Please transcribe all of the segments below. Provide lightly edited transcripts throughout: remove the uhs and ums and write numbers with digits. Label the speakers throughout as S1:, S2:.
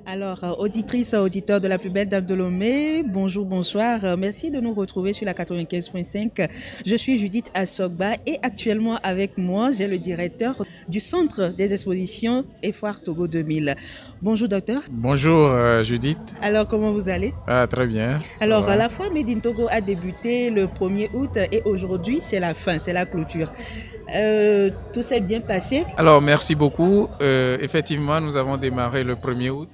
S1: Alors, auditrice, auditeur de la plus belle dame de Lomé, bonjour, bonsoir. Merci de nous retrouver sur la 95.5. Je suis Judith Asogba et actuellement avec moi, j'ai le directeur du Centre des expositions et foires Togo 2000. Bonjour, docteur.
S2: Bonjour Judith.
S1: Alors, comment vous allez?
S2: Très bien, ça
S1: Alors,
S2: va.
S1: la foire Made in Togo a débuté le 1er août et aujourd'hui, c'est la fin, c'est la clôture. Tout s'est bien passé?
S2: Alors merci beaucoup. Effectivement, nous avons démarré le 1er août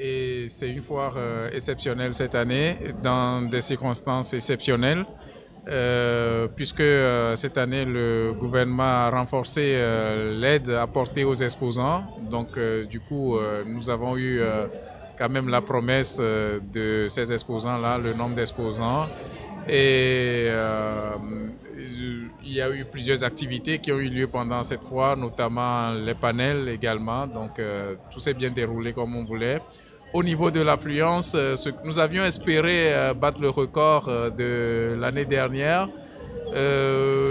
S2: et c'est une foire exceptionnelle cette année dans des circonstances exceptionnelles puisque cette année le gouvernement a renforcé l'aide apportée aux exposants. Donc du coup, nous avons eu quand même la promesse de ces exposants-là, le nombre d'exposants. Et il y a eu plusieurs activités qui ont eu lieu pendant cette fois, notamment les panels également. Donc tout s'est bien déroulé comme on voulait. Au niveau de l'affluence, nous avions espéré battre le record de l'année dernière.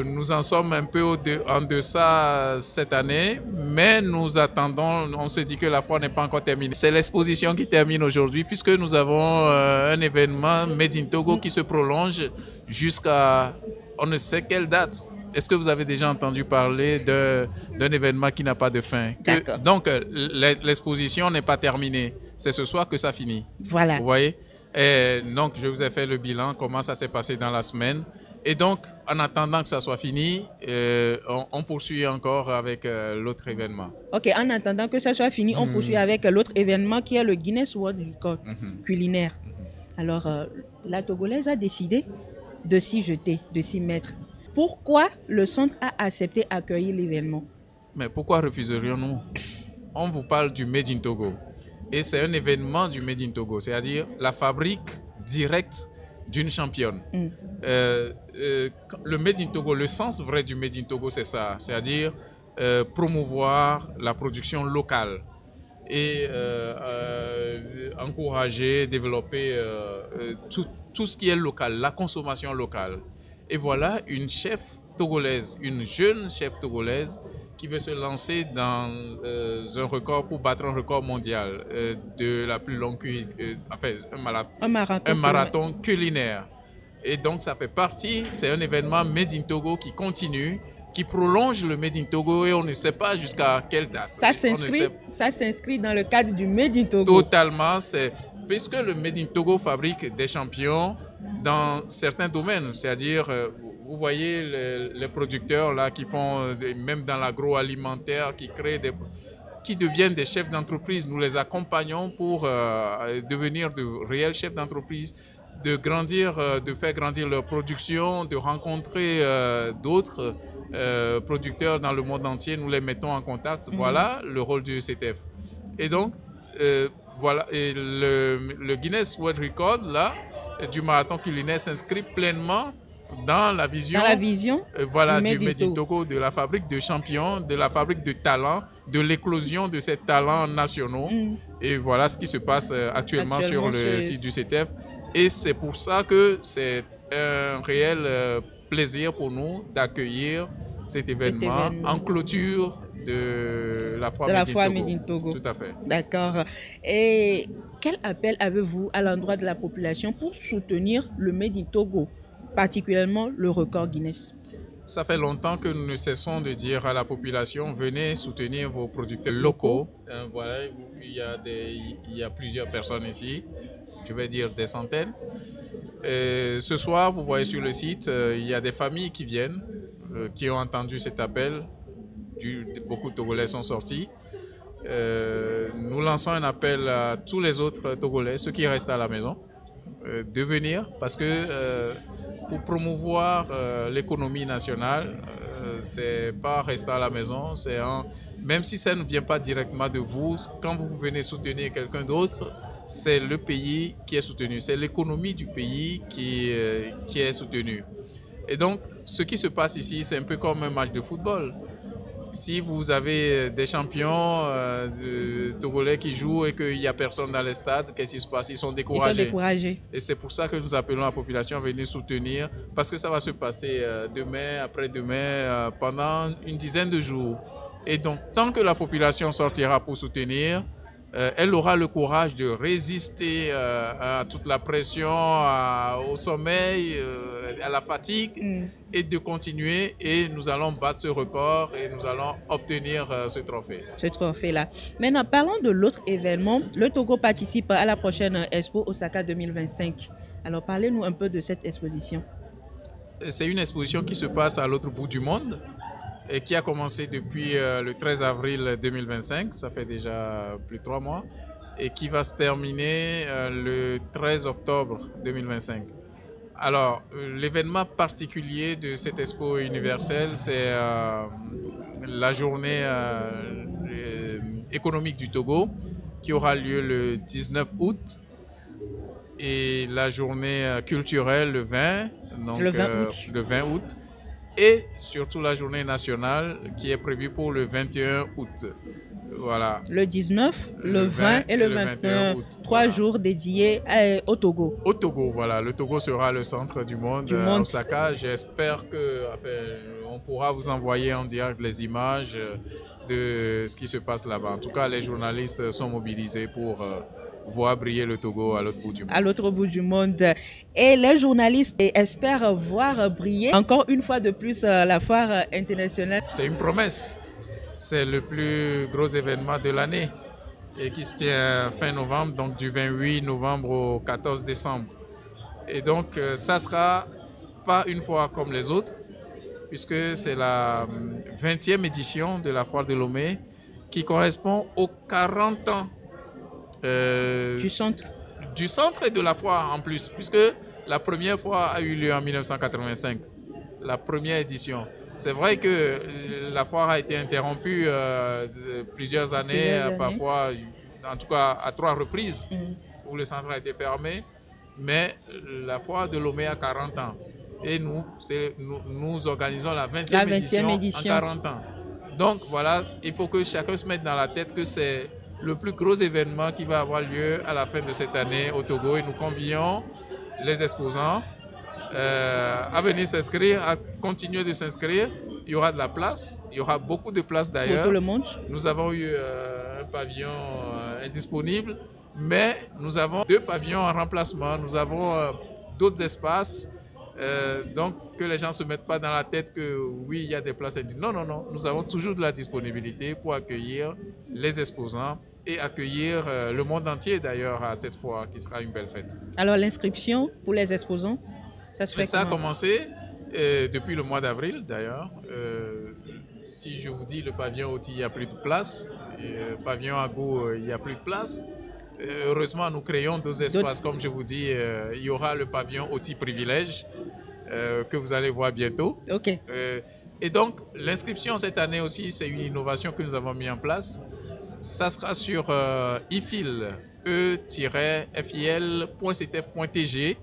S2: Nous en sommes un peu en deçà cette année, mais nous attendons, on se dit que la foire n'est pas encore terminée. C'est l'exposition qui termine aujourd'hui puisque nous avons un événement Made in Togo qui se prolonge jusqu'à on ne sait quelle date. Est-ce que vous avez déjà entendu parler d'un événement qui n'a pas de fin? Donc l'exposition n'est pas terminée, c'est ce soir que ça finit.
S1: Voilà.
S2: Vous voyez? Et donc je vous ai fait le bilan, comment ça s'est passé dans la semaine. Et donc, en attendant que ça soit fini, on poursuit encore avec l'autre événement.
S1: Ok, en attendant que ça soit fini, on poursuit avec l'autre événement qui est le Guinness World Record culinaire. Alors, la Togolaise a décidé de s'y jeter, de s'y mettre. Pourquoi le centre a accepté d'accueillir l'événement?
S2: Mais pourquoi refuserions-nous? On vous parle du Made in Togo. Et c'est un événement du Made in Togo, c'est-à-dire la fabrique directe d'une championne. Le Made in Togo, le sens vrai du Made in Togo, c'est ça, c'est-à-dire promouvoir la production locale et encourager, développer tout ce qui est local, la consommation locale. Et voilà une chef togolaise, une jeune chef togolaise qui veut se lancer dans un record pour battre un record mondial de la plus longue, un marathon culinaire. Et donc ça fait partie, c'est un événement Made in Togo qui continue, qui prolonge le Made in Togo et on ne sait pas jusqu'à quelle date.
S1: Ça s'inscrit dans le cadre du Made in Togo.
S2: Totalement, puisque le Made in Togo fabrique des champions dans certains domaines, c'est-à-dire vous voyez les producteurs là qui font, même dans l'agroalimentaire, qui deviennent des chefs d'entreprise. Nous les accompagnons pour devenir de réels chefs d'entreprise, de faire grandir leur production, de rencontrer d'autres producteurs dans le monde entier. Nous les mettons en contact. Voilà le rôle du CTF. Et donc, voilà, et le Guinness World Record là, du marathon culinaire s'inscrit pleinement dans la vision, voilà, du Made in Togo, de la fabrique de champions, de la fabrique de talents, de l'éclosion de ces talents nationaux. Et voilà ce qui se passe actuellement sur le site du CTF. Et c'est pour ça que c'est un réel plaisir pour nous d'accueillir cet événement en clôture de la foire
S1: Made in Togo.
S2: Tout à fait.
S1: D'accord. Et quel appel avez-vous à l'endroit de la population pour soutenir le Made in Togo, particulièrement le record Guinness?
S2: Ça fait longtemps que nous ne cessons de dire à la population, venez soutenir vos producteurs locaux. Voilà, il y a plusieurs personnes ici, je vais dire des centaines. Ce soir, vous voyez sur le site, il y a des familles qui viennent, qui ont entendu cet appel. Beaucoup de Togolais sont sortis. Nous lançons un appel à tous les autres Togolais, ceux qui restent à la maison, de venir parce que pour promouvoir l'économie nationale, c'est pas rester à la maison, même si ça ne vient pas directement de vous, quand vous venez soutenir quelqu'un d'autre, c'est le pays qui est soutenu, c'est l'économie du pays qui est soutenue. Et donc, ce qui se passe ici, c'est un peu comme un match de football. Si vous avez des champions de Togolais qui jouent et qu'il n'y a personne dans les stades, qu'est-ce qui se passe? Ils sont découragés.
S1: Ils sont découragés.
S2: Et c'est pour ça que nous appelons la population à venir soutenir, parce que ça va se passer demain, après-demain, pendant une dizaine de jours. Et donc, tant que la population sortira pour soutenir, elle aura le courage de résister à toute la pression, au sommeil, à la fatigue et de continuer. Et nous allons battre ce record et nous allons obtenir ce trophée.
S1: Ce trophée-là. Maintenant, parlons de l'autre événement. Le Togo participe à la prochaine Expo Osaka 2025. Alors, parlez-nous un peu de cette exposition.
S2: C'est une exposition qui se passe à l'autre bout du monde et qui a commencé depuis le 13 avril 2025, ça fait déjà plus de 3 mois, et qui va se terminer le 13 octobre 2025. Alors, l'événement particulier de cette expo universelle, c'est la journée économique du Togo, qui aura lieu le 19 août, et la journée culturelle le 20, donc
S1: le 20
S2: août. Et surtout la journée nationale qui est prévue pour le 21 août. Voilà.
S1: Le 19, le 20 et le 21 août. 3 jours dédiés au Togo.
S2: Au Togo, voilà. Le Togo sera le centre du monde. Osaka. J'espère qu'on pourra vous envoyer en direct les images de ce qui se passe là-bas. En tout cas, les journalistes sont mobilisés pour voir briller le Togo à l'autre bout du monde.
S1: À l'autre bout du monde. Et les journalistes espèrent voir briller encore une fois de plus la foire internationale.
S2: C'est une promesse. C'est le plus gros événement de l'année et qui se tient fin novembre, donc du 28 novembre au 14 décembre. Et donc, ça sera pas une fois comme les autres, puisque c'est la 20e édition de la foire de Lomé qui correspond aux 40 ans
S1: du centre
S2: et de la foire en plus, puisque la première fois a eu lieu en 1985, la première édition. C'est vrai que la foire a été interrompue plusieurs années, parfois, en tout cas à 3 reprises, où le centre a été fermé, mais la foire de Lomé a 40 ans. Et nous organisons la 20e édition en 40 ans. Donc voilà, il faut que chacun se mette dans la tête que c'est le plus gros événement qui va avoir lieu à la fin de cette année au Togo, et nous convions les exposants à venir s'inscrire, à continuer de s'inscrire. Il y aura de la place, il y aura beaucoup de places d'ailleurs.
S1: Pour tout le monde.
S2: Nous avons eu un pavillon indisponible, mais nous avons 2 pavillons en remplacement. Nous avons d'autres espaces. Donc, que les gens ne se mettent pas dans la tête que oui, il y a des places. Non, non, non. Nous avons toujours de la disponibilité pour accueillir les exposants et accueillir le monde entier d'ailleurs à cette foire qui sera une belle fête.
S1: Alors, l'inscription pour les exposants, ça se fait
S2: ça
S1: comment?
S2: A commencé depuis le mois d'avril d'ailleurs. Si je vous dis le pavillon Oti, il n'y a plus de place. Le pavillon Ago, il n'y a plus de place. Heureusement, nous créons 2 espaces. Comme je vous dis, il y aura le pavillon Oti Privilège que vous allez voir bientôt.
S1: Okay.
S2: Et donc, l'inscription cette année aussi, c'est une innovation que nous avons mis en place. Ça sera sur ifil, e-fil.ctf.tg.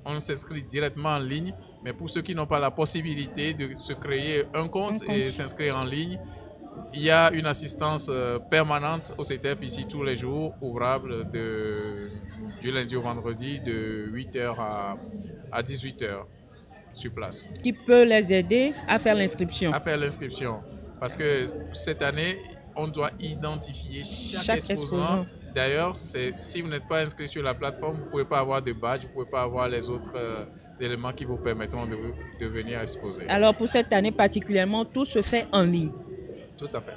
S2: On s'inscrit directement en ligne. Mais pour ceux qui n'ont pas la possibilité de se créer un compte et s'inscrire en ligne, il y a une assistance permanente au CTF ici tous les jours, ouvrable du lundi au vendredi de 8h à 18h sur place. Qui
S1: peut les aider à faire l'inscription?
S2: À faire l'inscription. Parce que cette année, on doit identifier chaque exposant. D'ailleurs, si vous n'êtes pas inscrit sur la plateforme, vous ne pouvez pas avoir de badge, vous ne pouvez pas avoir les autres éléments qui vous permettront de venir exposer.
S1: Alors pour cette année particulièrement, tout se fait en ligne?
S2: Tout à fait.